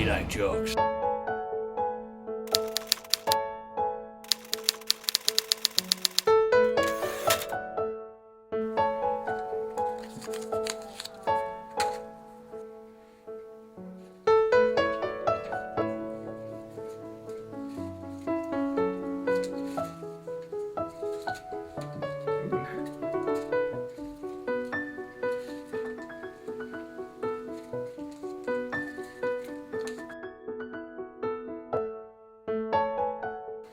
You like jokes?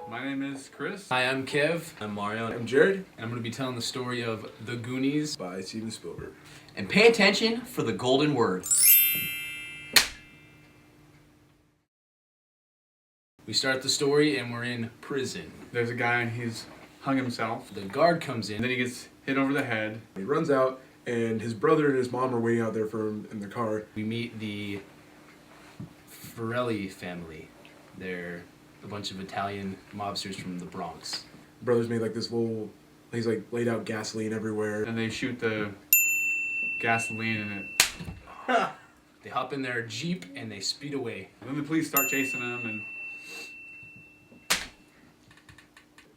My name is Chris. Hi, I'm Kev. I'm Mario. I'm Jared. And I'm going to be telling the story of The Goonies. By Steven Spielberg. And pay attention for the golden word. We start the story and we're in prison. There's a guy and he's hung himself. The guard comes And in. then he gets hit over the head. He runs out, and his brother and his mom are waiting out there for him in their car. We meet the Farelli family. They're a bunch of Italian mobsters from the Bronx. The brother's made like this little, he's like laid out gasoline everywhere. And they shoot the gasoline in it. They hop in their Jeep and they speed away. And then the police start chasing him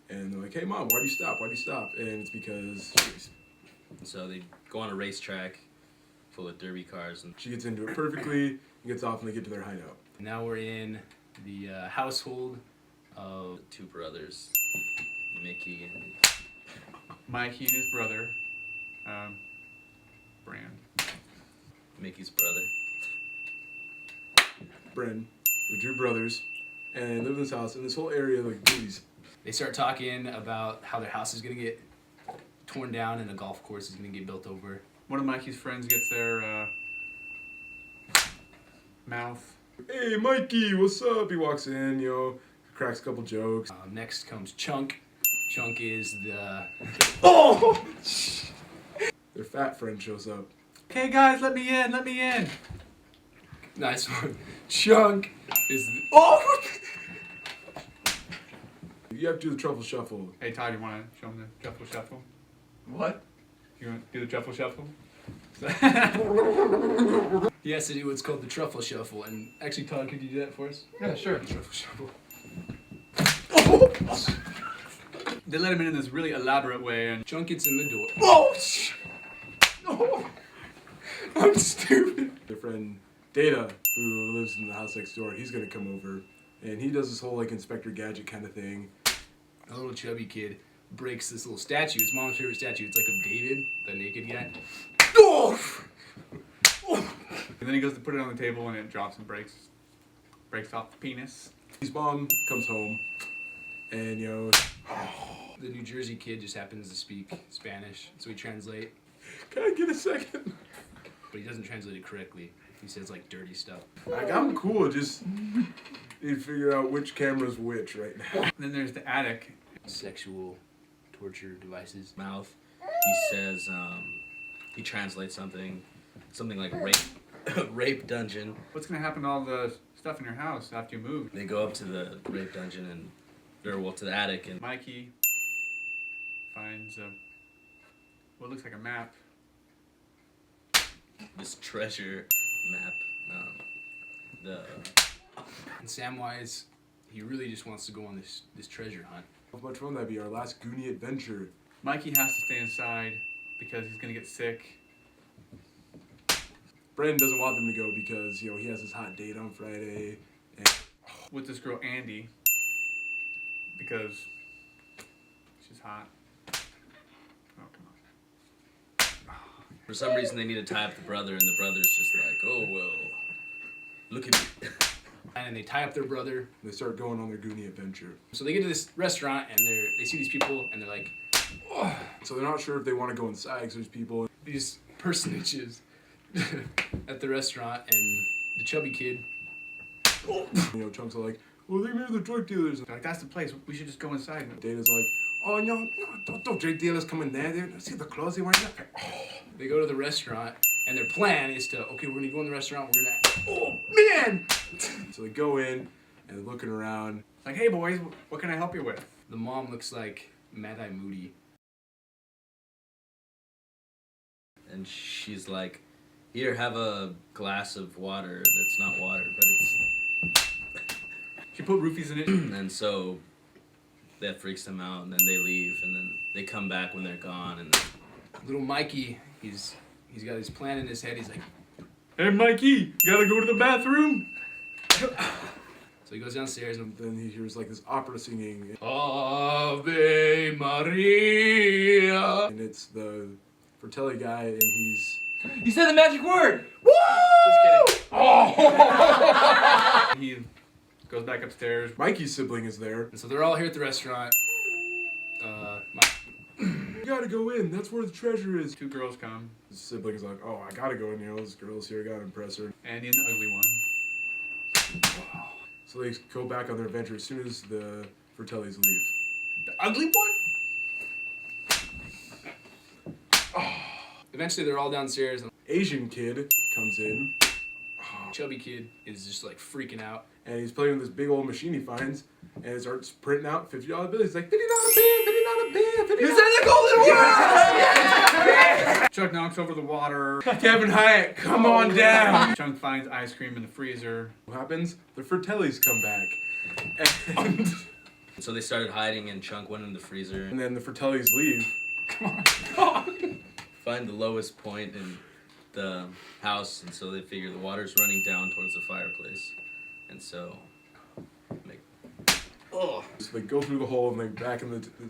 And they're like, hey mom, why'd you stop? Why'd you stop? And it's because So they go on a racetrack full of derby cars, and she gets into it perfectly and gets off and they get to their hideout. Now we're in the household of two brothers, Mickey and Mikey and his brother, Brand. Mickey's brother. Bren, the two brothers, and live in this house, and this whole area like Goonies. They start talking about how their house is going to get torn down and a golf course is going to get built over. One of Mikey's friends gets their mouth. Hey Mikey, what's up? He walks in, cracks a couple jokes. Next comes Chunk. Chunk is the... Oh! Their fat friend shows up. Hey guys, let me in, let me in. Nice one. Chunk is the... Oh! You have to do the truffle shuffle. Hey Todd, you want to show him the truffle shuffle? What? You want to do the truffle shuffle? He has to do what's called the truffle shuffle. And actually, Todd, could you do that for us? Yeah, sure. The truffle shuffle. They let him in this really elaborate way, and Chunk gets in the door. Oh! Oh! I'm stupid. Their friend Data, who lives in the house next door, he's gonna come over, and he does this whole like Inspector Gadget kind of thing. A little chubby kid breaks this little statue. His mom's favorite statue. It's like of David, the naked guy. Oh! then he goes to put it on the table, and it drops and breaks off the penis. His mom comes home, and The New Jersey kid just happens to speak Spanish, so we translate, can I get a second? but he doesn't translate it correctly. He says like dirty stuff. Like I'm cool, just need to figure out which camera's which right now. And then there's the attic. Sexual torture devices. Mouth. He says, he translates something like rape, rape dungeon. What's gonna happen to all the stuff in your house after you move? They go up to the rape dungeon to the attic, and Mikey finds what looks like a map. this treasure map. And Samwise, he really just wants to go on this treasure hunt. How much fun that'd be, our last Goonie adventure. Mikey has to stay inside because he's gonna get sick. Brandon doesn't want them to go because, he has his hot date on Friday. And With this girl Andy because she's hot. Oh, come on. for some reason they need to tie up the brother, and the brother's just like, oh well, look at me. And they tie up their brother. they start going on their Goonie adventure. So they get to this restaurant and they see these people and they're like, oh, So they're not sure if they want to go inside because there's people. these personages at the restaurant, and the chubby kid. Chunks are like, well, maybe they're drug dealers. They're like, that's the place. We should just go inside. Data's like, oh, no, don't drug dealers come in there. See the clothes they wear? They go to the restaurant and their plan is to, okay, we're gonna go in the restaurant, we're gonna, Oh, man! So they go in and they're looking around. It's like, hey boys, what can I help you with? the mom looks like Mad-Eye Moody. And she's like, here, have a glass of water that's not water, but it's She put roofies in it. And so that freaks them out, and then they leave, and then they come back when they're gone, and Little Mikey, he's got his plan in his head. He's like, Hey, Mikey, gotta go to the bathroom. so he goes downstairs and Then he hears like this opera singing, Ave Maria. and it's the Fratelli guy, and he's you said the magic word. Just kidding. He goes back upstairs. Mikey's sibling is there. And so they're all here at the restaurant. You gotta go in. That's where the treasure is. Two girls come, His sibling's like, oh, I gotta go in. You know, this girl's here. I gotta impress her. and the ugly one. So they go back on their adventure as soon as the Fratellis leave. The ugly one? Eventually, they're all downstairs, and Asian kid comes in, chubby kid is just like freaking out. and he's playing with this big old machine he finds, and it starts printing out $50 bills. He's like, $50 bill, $50 bill, $50. You said the golden word. Chuck knocks over the water. Kevin Hyatt, come on down. Chunk finds ice cream in the freezer. What happens? The Fratellis come back, and, So they started hiding, and Chunk went in the freezer, and then the Fratellis leave. find the lowest point in the house, and so they figure the water's running down towards the fireplace, and so So they go through the hole, and they're back in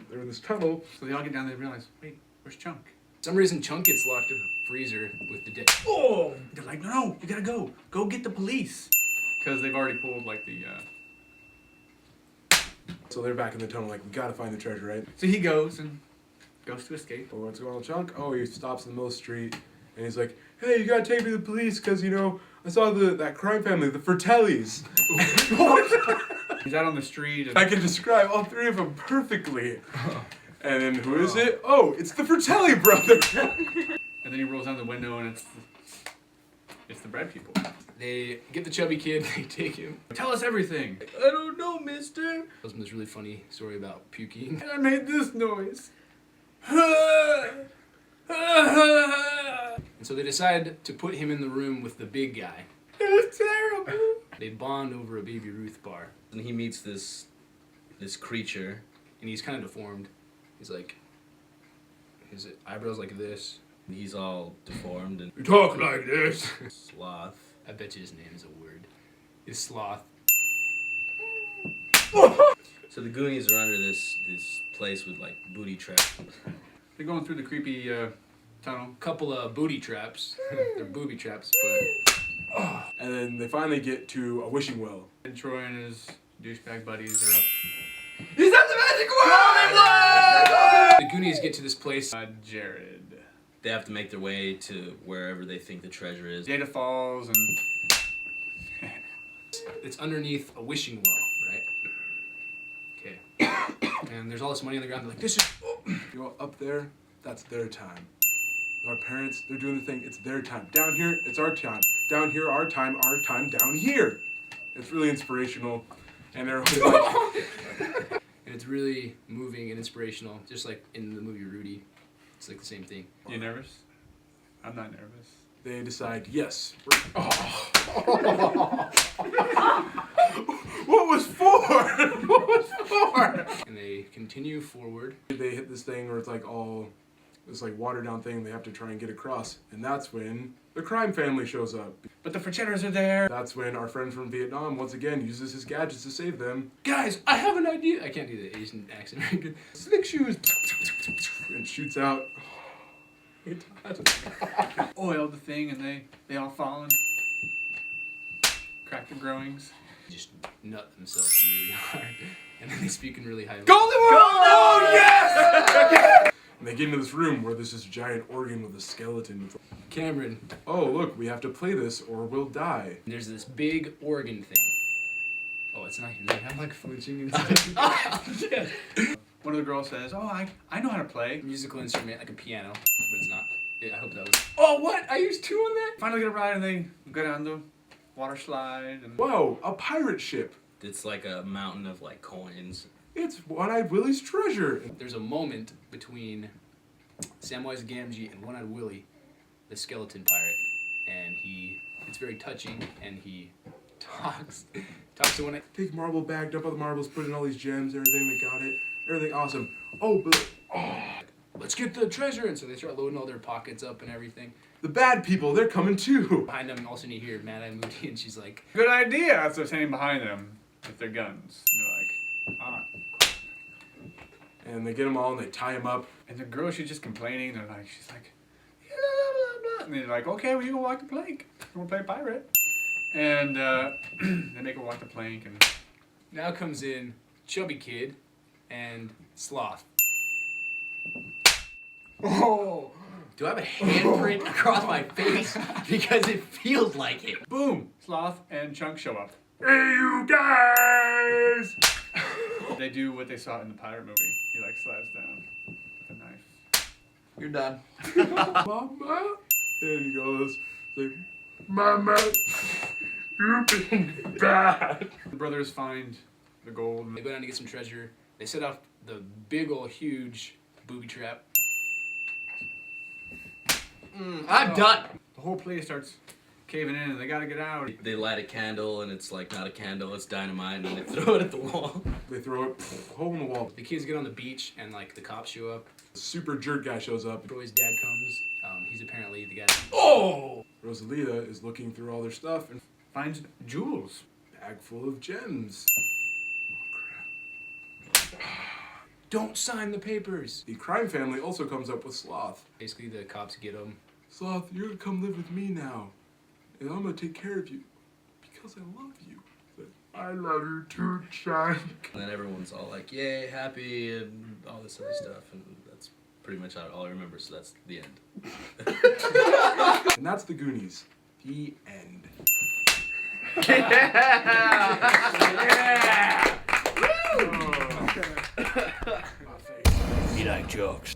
they're in this tunnel. So they all get down there and realize, wait, where's Chunk? For some reason, Chunk gets locked in the freezer with the dick. Oh! They're like, no, you gotta go. Go get the police. Because they've already pulled, like, the, So they're back in the tunnel, like, we gotta find the treasure, right? So he goes and goes to escape. But what's going on with Chunk? Oh, he stops in the middle of the street, and he's like, hey, you gotta take me to the police, because, you know, I saw that crime family, the Fratellis. He's out on the street. And I can describe all three of them perfectly. And then who is it? Oh, it's the Fratelli brothers. And then he rolls down the window and it's the bread people. They get the chubby kid, they take him. Tell us everything. I don't know, mister. Tells him this really funny story about puking. And I made this noise. And so they decide to put him in the room with the big guy. It was terrible. They bond over a Baby Ruth bar. And he meets this creature. And he's kind of deformed. He's like, his eyebrows like this. He's all deformed and You talk like this. sloth. I bet you his name is a word. Is sloth. So the Goonies are under this place with like booty traps. They're going through the creepy tunnel. Couple of booty traps. They're booby traps, but And then they finally get to a wishing well. And Troy and his douchebag buddies are up. He said the magic word! the Goonies get to this place. Jared. They have to make their way to wherever they think the treasure is. Data falls and It's underneath a wishing well, right? Okay. And there's all this money on the ground. They're like, this is... You know, up there, that's their time. Our parents, they're doing the thing, it's their time. Down here, it's our time. Down here, our time, down here. It's really inspirational. And they're always like, And it's really moving and inspirational, just like in the movie Rudy. It's like the same thing. you nervous? I'm not nervous. they decide, yes. What was for? What was for? And they continue forward. They hit this thing where it's like all this like watered down thing they have to try and get across. And that's when the crime family shows up. But the Frachetters are there. That's when our friend from Vietnam once again uses his gadgets to save them. Guys, I have an idea. I can't do the Asian accent very good. Slick shoes and shoots out. Oil the thing and they all fall and crack the growings. Just nut themselves really hard. And then they speak in really high voice. Golden World! Oh, yes! And they get into this room where there's this giant organ with a skeleton. Cameron, Oh, look, we have to play this or we'll die. there's this big organ thing. Oh, it's not even that. I'm like flinching and Yes. One of the girls says, oh, I know how to play. musical instrument, like a piano, but it's not. Yeah, I hope that was. Oh, what? I used two on that? Finally get a ride and they go down the water slide. And Whoa, a pirate ship. It's like a mountain of like coins. It's One-Eyed Willie's treasure. There's a moment between Samwise Gamgee and One-Eyed Willie, the skeleton pirate, and it's very touching, and he talks to one. Take marble bag, dump all the marbles, put in all these gems, everything. They got it. Everything awesome. Oh, but Let's get the treasure, and so they start loading all their pockets up and everything. the bad people, they're coming too. Behind them, also you hear Mad Eye Moody, and she's like, Good idea. As they're standing behind them with their guns. And they're like, ah. And they get them all and they tie them up. And the girl, she's just complaining. They're like, she's like, blah, blah, blah. And they're like, okay, well, you can walk the plank. You want to play pirate? And they make her walk the plank. And now comes in Chubby Kid and Sloth. Oh! Do I have a handprint across my face? Because it feels like it. boom, Sloth and Chunk show up. Hey, you guys! They do what they saw in the pirate movie. He like slides down with a knife. You're done. Mama? And he goes, like, Mama, you've been bad. The brothers find the gold. They go down to get some treasure. They set off the big ol' huge booby trap. I'm done. The whole place starts caving in and they gotta get out. They light a candle and it's like not a candle, it's dynamite, and they throw it at the wall. They throw it, hole in the wall. The kids get on the beach and like the cops show up. Super jerk guy shows up. Troy's dad comes. He's apparently the guy. Oh! Rosalita is looking through all their stuff and Finds jewels. bag full of gems. Don't sign the papers. The crime family also comes up with Sloth. Basically, the cops get him. Sloth, you're gonna come live with me now. And I'm gonna take care of you. Because I love you. I love you too, Chunk. And then everyone's all like, yay, happy, and all this other stuff. And that's pretty much all I remember, so that's the end. And that's the Goonies. The end. He like jokes.